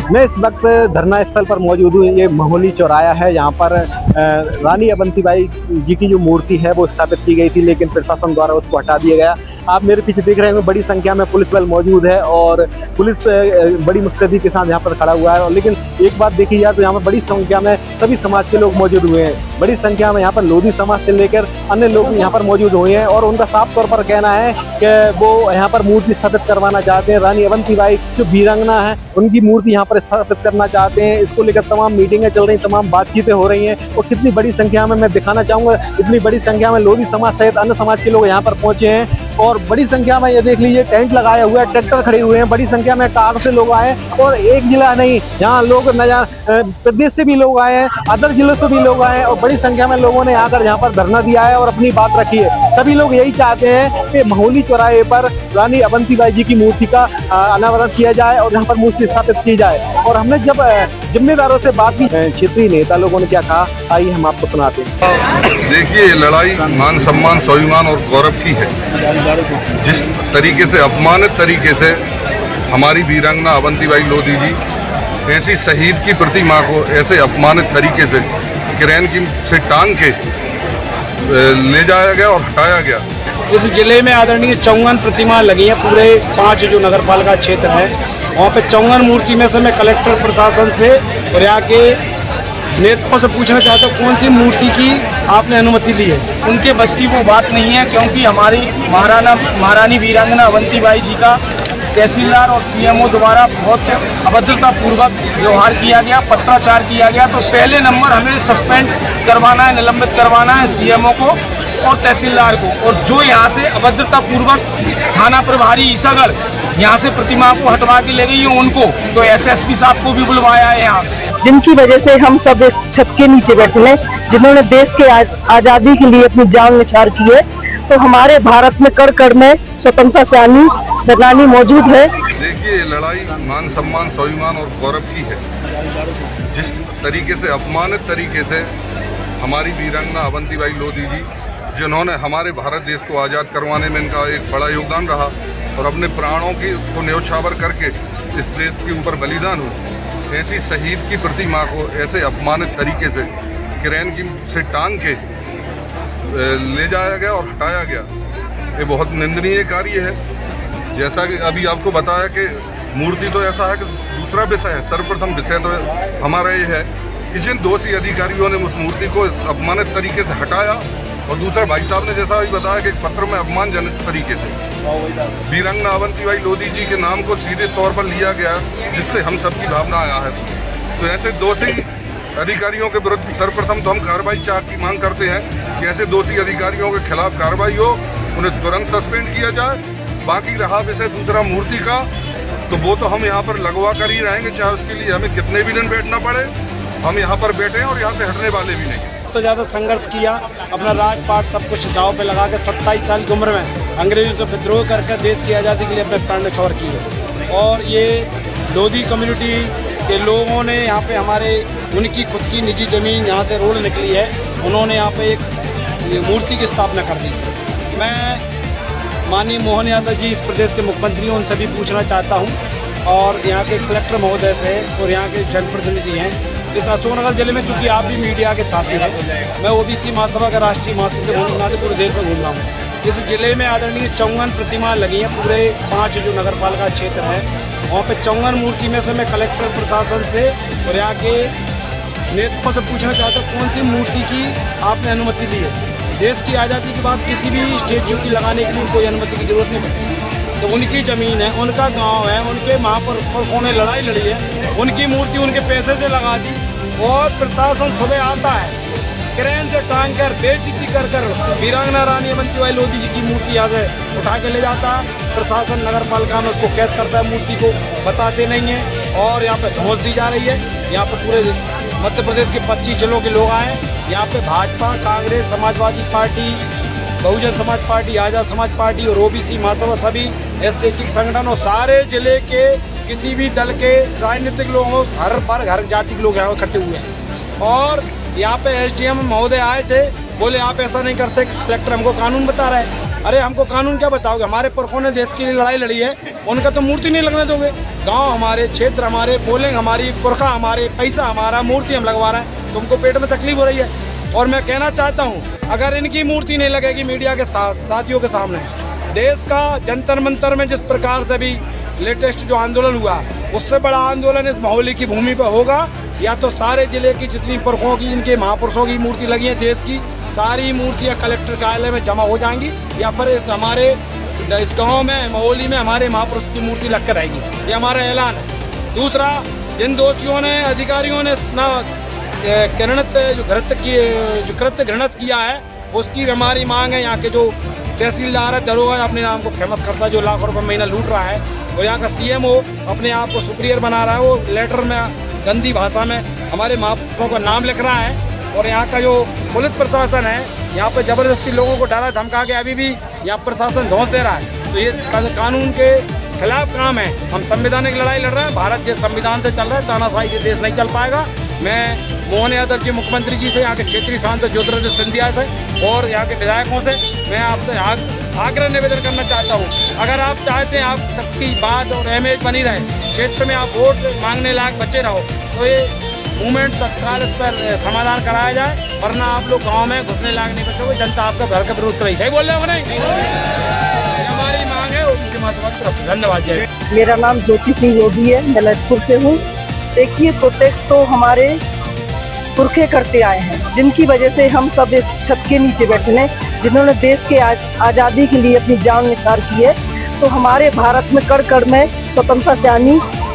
मैं इस वक्त धरना स्थल पर मौजूद हूँ। ये महोली चौराया है। यहाँ पर रानी अवंतीबाई जी की जो मूर्ति है वो स्थापित की गई थी, लेकिन प्रशासन द्वारा उसको हटा दिया गया। आप मेरे पीछे देख रहे हैं बड़ी संख्या में पुलिस बल मौजूद है और पुलिस बड़ी मुस्तैदी के साथ यहाँ पर खड़ा हुआ है। और लेकिन एक बात देखी जाए तो यहाँ पर बड़ी संख्या में सभी समाज के लोग मौजूद हुए हैं। बड़ी संख्या में यहाँ पर लोधी समाज से लेकर अन्य लोग भी यहाँ पर मौजूद हुए हैं और उनका साफ तौर पर कहना है कि वो यहाँ पर मूर्ति स्थापित करवाना चाहते हैं। रानी अवंतीबाई जो वीरांगना है उनकी मूर्ति यहाँ पर स्थापित करना चाहते हैं। इसको लेकर तमाम मीटिंगें चल रही, तमाम बातचीतें हो रही हैं और कितनी बड़ी संख्या में मैं दिखाना चाहूँगा, इतनी बड़ी संख्या में लोधी समाज सहित अन्य समाज के लोग यहाँ पर पहुँचे हैं। और बड़ी संख्या में ये देख लीजिए टेंट लगाया हुआ है, ट्रैक्टर खड़े हुए हैं, बड़ी संख्या में कार से लोग आए और एक जिला नहीं, यहाँ लोग प्रदेश से भी लोग आए हैं, अदर जिलों से भी लोग आए हैं और बड़ी संख्या में लोगों ने आकर यहाँ पर धरना दिया है और अपनी बात रखी है। सभी लोग यही चाहते हैं कि महोली चौराहे पर रानी अवंतीबाई जी की मूर्ति का अनावरण किया जाए और यहाँ पर मूर्ति स्थापित की जाए। और हमने जब जिम्मेदारों से बात की, क्षेत्रीय नेता लोगों ने क्या कहा, आइए हम आपको सुनाते हैं। देखिए, ये लड़ाई मान सम्मान, स्वाभिमान और गौरव की है। जिस तरीके से अपमानित तरीके से हमारी वीरांगना अवंतीबाई लोधी जी, ऐसी शहीद की प्रतिमा को ऐसे अपमानित तरीके से क्रेन की से टांग के ले जाया गया और हटाया गया। इस जिले में आदरणीय 54 प्रतिमा लगी हैं। पूरे 5 जो नगर पालिका क्षेत्र है वहाँ पे 54 मूर्ति में से मैं कलेक्टर प्रशासन से और यहाँ के नेताओं से पूछना चाहता हूँ कौन सी मूर्ति की आपने अनुमति ली है। उनके बस की वो बात नहीं है, क्योंकि हमारी महारानी वीरांगना अवंतीबाई जी का तहसीलदार और सीएमओ द्वारा बहुत अभद्रता पूर्वक व्यवहार किया गया, पत्राचार किया गया। तो पहले नंबर हमें सस्पेंड करवाना है, निलंबित करवाना है सीएमओ को और तहसीलदार को। और जो यहाँ से अभद्रता पूर्वक थाना प्रभारी ईसागढ़ यहाँ से प्रतिमा को हटवा के ले गई है उनको, तो एसएसपी साहब को भी बुलवाया है यहाँ, जिनकी वजह से हम सब एक छत के नीचे बैठे हैं, जिन्होंने देश के आजादी के लिए अपनी जान न्यौछावर की है। तो हमारे भारत में कड़ कड़ में स्वतंत्रता सेनानी मौजूद है। देखिए, ये लड़ाई मान सम्मान, स्वाभिमान और गौरव की है। जिस तरीके से अपमानित तरीके से हमारी वीरांगना अवंतीबाई लोधी जी, जिन्होंने हमारे भारत देश को आज़ाद करवाने में इनका एक बड़ा योगदान रहा और अपने प्राणों को न्यौछावर करके इस देश के ऊपर बलिदान हुए, ऐसी शहीद की प्रतिमा को ऐसे अपमानित तरीके से क्रेन की से टांग के ले जाया गया और हटाया गया। ये बहुत निंदनीय कार्य है। जैसा कि अभी आपको बताया कि मूर्ति तो ऐसा है कि दूसरा विषय है, सर्वप्रथम विषय तो हमारा ये है कि जिन दोषी अधिकारियों ने उस मूर्ति को इस अपमानित तरीके से हटाया, और दूसरा भाई साहब ने जैसा अभी बताया कि एक पत्र में अपमानजनक तरीके से वीरांगना अवंतीबाई लोधी जी के नाम को सीधे तौर पर लिया गया, जिससे हम सबकी भावना आया है। तो ऐसे दोषी अधिकारियों के विरुद्ध सर्वप्रथम तो हम कार्रवाई की मांग करते हैं कि ऐसे दोषी अधिकारियों के खिलाफ कार्रवाई हो, उन्हें तुरंत सस्पेंड किया जाए। बाकी रहा विषय दूसरा मूर्ति का, तो वो तो हम यहाँ पर लगवा कर ही रहेंगे, चाहे उसके लिए हमें कितने भी दिन बैठना पड़े, हम यहाँ पर बैठे हैं और यहाँ से हटने वाले भी नहीं। तो ज़्यादा संघर्ष किया, अपना राजपाट सब कुछ दाव पे लगा के 27 साल की उम्र में अंग्रेजों से विद्रोह करके देश की आज़ादी के लिए अपने प्राण न्यौछावर किए। और ये लोधी कम्युनिटी के लोगों ने यहाँ पे हमारे उनकी खुद की निजी ज़मीन यहाँ से रोड निकली है, उन्होंने यहाँ पे एक मूर्ति की स्थापना कर दी। मैं माननीय मोहन यादव जी, इस प्रदेश के मुख्यमंत्री, उनसे भी पूछना चाहता हूँ और यहाँ के कलेक्टर महोदय से और यहाँ के जनप्रतिनिधि हैं इस अशोकनगर जिले में, चूँकि आप भी मीडिया के साथी हैं, मैं ओबीसी महासभा का राष्ट्रीय महासचिव से होने नाते पूरे देश में घूम रहा हूँ। इस जिले में आदरणीय 54 प्रतिमा लगी हैं। पूरे 5 जो नगर पालिका क्षेत्र है वहाँ पे 54 मूर्ति में से मैं कलेक्टर प्रशासन से और यहाँ के नेताओं से पूछना चाहता हूँ कौन सी मूर्ति की आपने अनुमति ली है। देश की आज़ादी के बाद किसी भी स्टेच्यू की लगाने के लिए कोई अनुमति की जरूरत नहीं पड़ती। तो उनकी ज़मीन है, उनका गांव है, उनके महापुरुषों ने लड़ाई लड़ी है, उनकी मूर्ति उनके पैसे से लगा दी और प्रशासन सुबह आता है क्रेन से टांग कर बेइज्जती कर वीरांगना रानी अवंतीबाई लोधी जी की मूर्ति यहाँ से उठा के ले जाता है। प्रशासन नगर पालिका में उसको कैद करता है, मूर्ति को बताते नहीं है और यहाँ पे धौंस दी जा रही है। यहाँ पर पूरे मध्य प्रदेश के 25 जिलों के लोग आए, यहाँ पे भाजपा, कांग्रेस, समाजवादी पार्टी, बहुजन समाज पार्टी, आज़ाद समाज पार्टी और ओबीसी महासभा, सभी एससी संगठन और सारे जिले के किसी भी दल के राजनीतिक लोगों, हर जाति के लोग यहाँ इकट्ठे हुए हैं। और यहाँ पे एसडीएम महोदय आए थे, बोले आप ऐसा नहीं करते, कलेक्टर हमको कानून बता रहे हैं। अरे हमको कानून क्या बताओगे? हमारे पुरखों ने देश के लिए लड़ाई लड़ी है, उनका तो मूर्ति नहीं लगने दोगे। गांव हमारे, क्षेत्र हमारे, पोलिंग हमारी, पुरखा हमारे, पैसा हमारा, मूर्ति हम लगवा रहे हैं, तुमको पेट में तकलीफ हो रही है। और मैं कहना चाहता हूँ, अगर इनकी मूर्ति नहीं लगेगी मीडिया के साथियों के सामने, देश का जंतर मंतर में जिस प्रकार से भी लेटेस्ट जो आंदोलन हुआ, उससे बड़ा आंदोलन इस महोली की भूमि पर होगा। या तो सारे जिले की जितनी पुरखों की, इनके महापुरुषों की मूर्ति लगी है देश की, सारी मूर्तियाँ कलेक्टर कार्यालय में जमा हो जाएंगी, या फिर हमारे इस गाँव में, महोली में हमारे महापुरुष की मूर्ति लग कर रहेगी। ये हमारा ऐलान है। दूसरा, जिन दोषियों ने, अधिकारियों ने इतना कृत्य घृणित किया है, उसकी हमारी मांग है। यहाँ के जो तहसीलदार है, दरोगा अपने नाम को फेमस करता है, जो लाखों रुपये महीना लूट रहा है, और यहाँ का CMO अपने आप को सुपीरियर बना रहा है, वो लेटर में गंदी भाषा में हमारे महापुरुषों का नाम लिख रहा है। और यहाँ का जो पुलिस प्रशासन है, यहाँ पे ज़बरदस्ती लोगों को डरा धमका के अभी भी यहाँ प्रशासन धौंस दे रहा है। तो ये कानून के खिलाफ काम है। हम संवैधानिक लड़ाई लड़ रहे हैं। भारत जिस संविधान से चल रहा है, तानाशाही से देश नहीं चल पाएगा। मैं मोहन यादव जी, मुख्यमंत्री जी से, यहाँ के क्षेत्रीय सांसद ज्योतिरादित्य सिंधिया से और यहाँ के विधायकों से मैं आपसे आग्रह निवेदन करना चाहता हूँ, अगर आप चाहते हैं आप सबकी बात और इमेज बनी रहे, क्षेत्र में आप वोट मांगने लायक बचे रहो, तो ये मूवमेंट तत्काल इस पर समाधान कराया जाए, वरना आप लोग गाँव में घुसने लायक नहीं बचोगे। जनता आपका घर का विरोध करेगी। सही बोल रहे हो नहीं? हमारी मांग है, उनके माध्यम। धन्यवाद। जय। मेरा नाम ज्योति सिंह लोधी है, मैं ललितपुर से हूँ। देखिए, प्रोटेस्ट तो हमारे पुरखे करते आए हैं, जिनकी वजह से हम सब एक छत के नीचे बैठे हैं, जिन्होंने देश के आज़ादी के लिए अपनी जान न्यौछावर की है। तो हमारे भारत में कड़ कड़ में स्वतंत्रता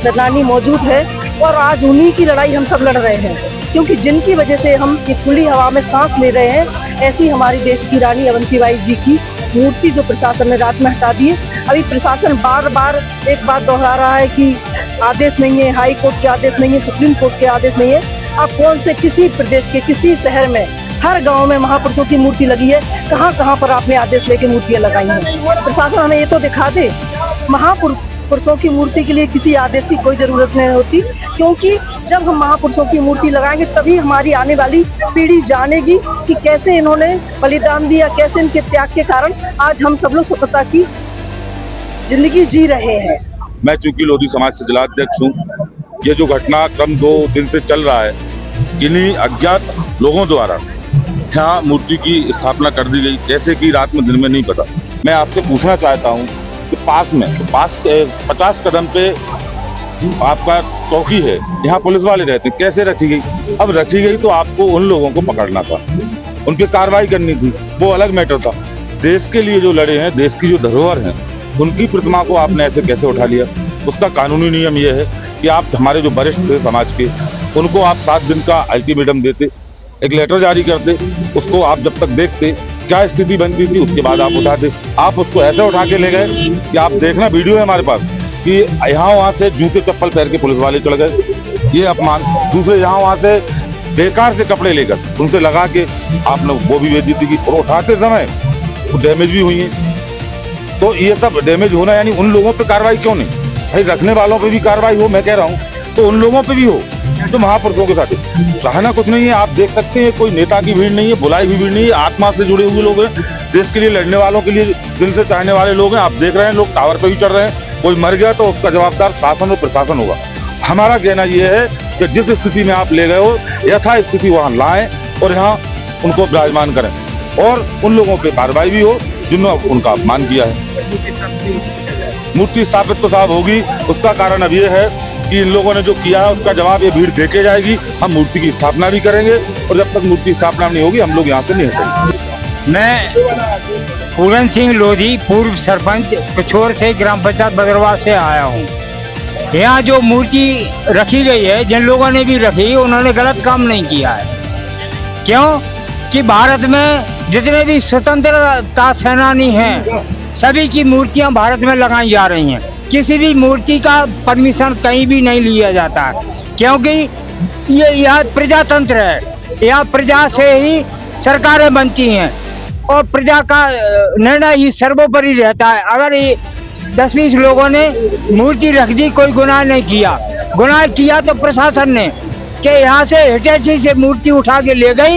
सेनानी मौजूद है, और आज उन्हीं की लड़ाई हम सब लड़ रहे हैं, क्योंकि जिनकी वजह से हम एक खुली हवा में सांस ले रहे हैं। ऐसी हमारी देश की रानी अवंतीबाई जी की मूर्ति जो प्रशासन ने रात में हटा दी है। अभी प्रशासन बार बार एक बात दोहरा रहा है कि आदेश नहीं है, हाई कोर्ट के आदेश नहीं है, सुप्रीम कोर्ट के आदेश नहीं है। आप कौन से किसी प्रदेश के किसी शहर में, हर गांव में महापुरुषों की मूर्ति लगी है, कहां कहां पर आपने आदेश लेके मूर्तियां लगाई हैं? प्रशासन हमें ये तो दिखा दे। महापुरुषों की मूर्ति के लिए किसी आदेश की कोई जरूरत नहीं होती, क्योंकि जब हम महापुरुषों की मूर्ति लगाएंगे तभी हमारी आने वाली पीढ़ी जानेगी कि कैसे इन्होंने बलिदान दिया, कैसे इनके त्याग के कारण आज हम सब लोग स्वतंत्रता की जिंदगी जी रहे हैं। मैं चूंकि लोधी समाज से जिलाध्यक्ष हूँ, ये जो घटनाक्रम 2 दिन से चल रहा है, इन्हीं अज्ञात लोगों द्वारा यहाँ मूर्ति की स्थापना कर दी गई, कैसे कि रात में दिन में नहीं पता। मैं आपसे पूछना चाहता हूँ कि पास से 50 कदम पे आपका चौकी है, यहाँ पुलिस वाले रहते हैं, कैसे रखी गई? अब रखी गई तो आपको उन लोगों को पकड़ना था, उन पे कार्रवाई करनी थी, वो अलग मैटर था। देश के लिए जो लड़े हैं, देश की जो धरोहर है, उनकी प्रतिमा को आपने ऐसे कैसे उठा लिया? उसका कानूनी नियम यह है कि आप हमारे जो वरिष्ठ थे समाज के, उनको आप 7 दिन का अल्टीमेटम देते, एक लेटर जारी करते, उसको आप जब तक देखते क्या स्थिति बनती थी, उसके बाद आप उठाते। आप उसको ऐसे उठा के ले गए कि आप देखना, वीडियो है हमारे पास, कि यहाँ वहाँ से जूते चप्पल पहन के पुलिस वाले चढ़ गए, ये अपमान। दूसरे यहाँ वहाँ से बेकार से कपड़े लेकर उनसे लगा के आपने वो भी बेइज्जती की, और उठाते समय वो डैमेज भी हुई है। तो ये सब डैमेज होना, यानी उन लोगों पे कार्रवाई क्यों नहीं? भाई रखने वालों पे भी कार्रवाई हो, मैं कह रहा हूँ, तो उन लोगों पे भी हो जो महापुरुषों के साथ है। चाहना कुछ नहीं है, आप देख सकते हैं, कोई नेता की भीड़ नहीं है, बुलाई हुई भीड़ नहीं है, आत्मा से जुड़े हुए लोग हैं, देश के लिए लड़ने वालों के लिए दिल से चाहने वाले लोग हैं। आप देख रहे हैं, लोग टावर पे भी चढ़ रहे हैं। कोई मर गया तो उसका जवाबदार शासन और प्रशासन होगा। हमारा कहना यह है कि जिस स्थिति में आप ले गए हो, यथा स्थिति वहाँ लाएं और यहाँ उनको विराजमान करें, और उन लोगों पे कार्रवाई भी हो जिन्होंने उनका अपमान किया है। मूर्ति स्थापित तो साहब होगी, उसका कारण अब ये है कि इन लोगों ने जो किया है उसका जवाब ये भीड़ देके जाएगी। हम मूर्ति की स्थापना भी करेंगे, और जब तक मूर्ति स्थापना नहीं होगी हम लोग यहाँ से नहीं हटेंगे। मैं पूरन सिंह लोधी, पूर्व सरपंच पिछोर से, ग्राम पंचायत बदरवा से आया हूँ। यहाँ जो मूर्ति रखी गई है, जिन लोगों ने भी रखी, उन्होंने गलत काम नहीं किया है। क्यों कि भारत में जितने भी स्वतंत्रता सेनानी हैं, सभी की मूर्तियाँ भारत में लगाई जा रही हैं। किसी भी मूर्ति का परमिशन कहीं भी नहीं लिया जाता है, क्योंकि ये यहाँ प्रजातंत्र है। यहाँ प्रजा से ही सरकारें बनती हैं, और प्रजा का निर्णय ही सर्वोपरि रहता है। अगर ये 10-20 लोगों ने मूर्ति रख दी, कोई गुनाह नहीं किया। गुनाह किया तो प्रशासन ने, कि यहाँ से हिटैची से मूर्ति उठा के ले गई।